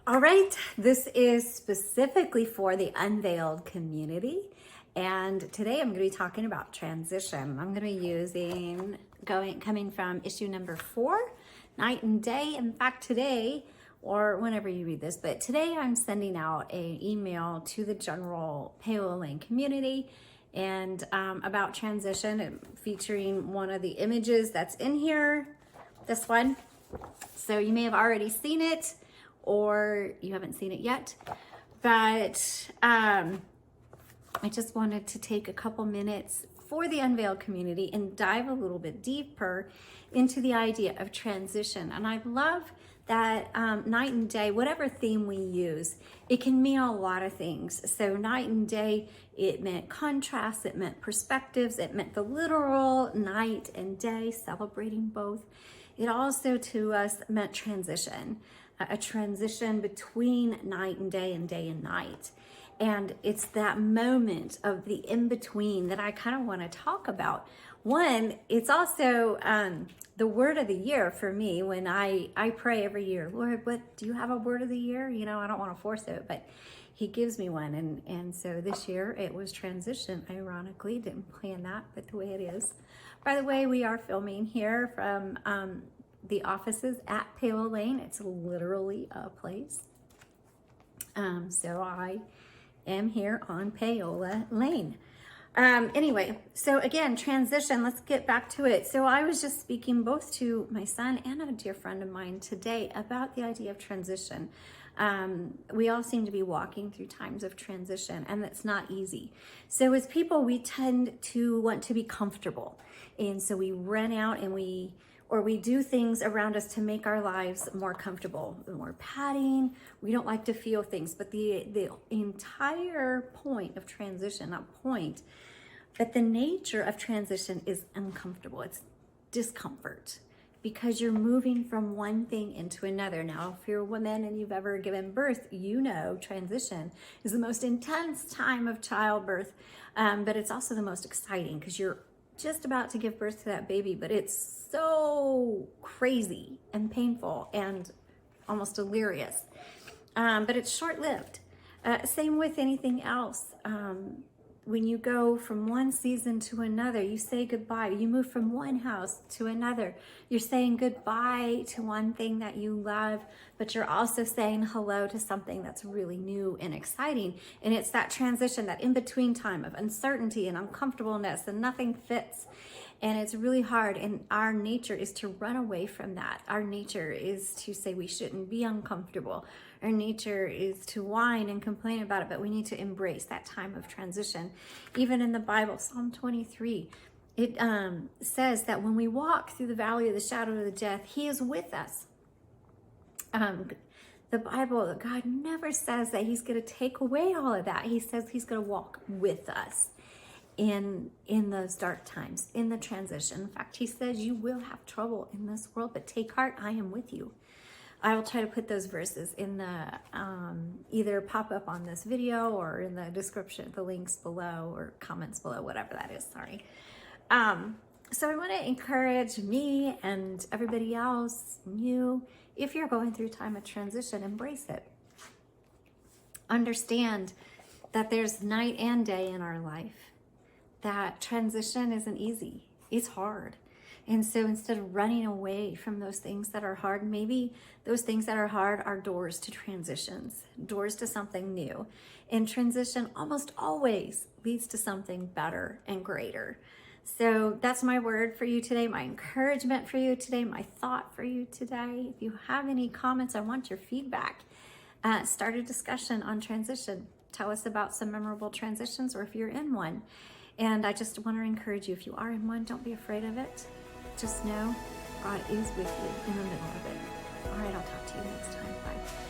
All right, this is specifically for the Unveiled community. And today I'm going to be talking about transition. I'm going to be coming from issue number 4, Night and Day. In fact, today, or whenever you read this, but today I'm sending out an email to the general Paola Lane community and about transition, featuring one of the images that's in here, this one. So you may have already seen it, or you haven't seen it yet, but I just wanted to take a couple minutes for the Unveiled community and dive a little bit deeper into the idea of transition. And I love that night and day, whatever theme we use, it can mean a lot of things. So night and day, it meant contrast, it meant perspectives, it meant the literal night and day, celebrating both. It also to us meant transition. A transition between night and day and night. And it's that moment of the in-between that I kind of want to talk about. One, it's also the word of the year for me when I pray every year. Lord, what do you have a word of the year? You know, I don't want to force it, but he gives me one. And so this year it was transition. Ironically, didn't plan that, but the way it is. By the way, we are filming here from the offices at Paola Lane. It's literally a place. So I am here on Paola Lane. Anyway, so again, transition, let's get back to it. So I was just speaking both to my son and a dear friend of mine today about the idea of transition. We all seem to be walking through times of transition, and that's not easy. So as people, we tend to want to be comfortable. And so we run out and we do things around us to make our lives more comfortable, more padding. We don't like to feel things, but the entire point of transition, but the nature of transition is uncomfortable. It's discomfort because you're moving from one thing into another. Now, if you're a woman and you've ever given birth, you know transition is the most intense time of childbirth, but it's also the most exciting because you're just about to give birth to that baby, but it's so crazy and painful and almost delirious. But it's short-lived. Same with anything else. When you go from one season to another, you say goodbye. You move from one house to another. You're saying goodbye to one thing that you love, but you're also saying hello to something that's really new and exciting. And it's that transition, that in-between time of uncertainty and uncomfortableness, and nothing fits. And it's really hard. And our nature is to run away from that. Our nature is to say we shouldn't be uncomfortable. Our nature is to whine and complain about it, but we need to embrace that time of transition. Even in the Bible, Psalm 23, it says that when we walk through the valley of the shadow of the death, he is with us. The Bible, God never says that he's going to take away all of that. He says he's going to walk with us in those dark times, in the transition. In fact, he says you will have trouble in this world, but take heart, I am with you. I will try to put those verses in the, either pop up on this video or in the description, the links below or comments below, whatever that is, sorry. So I want to encourage me and everybody else, you, if you're going through a time of transition, embrace it. Understand that there's night and day in our life. That transition isn't easy, it's hard. And so instead of running away from those things that are hard, maybe those things that are hard are doors to transitions, doors to something new. And transition almost always leads to something better and greater. So that's my word for you today, my encouragement for you today, my thought for you today. If you have any comments, I want your feedback. Start a discussion on transition. Tell us about some memorable transitions or if you're in one. And I just want to encourage you, if you are in one, don't be afraid of it. Just know God is with you in the middle of it. All right, I'll talk to you next time. Bye.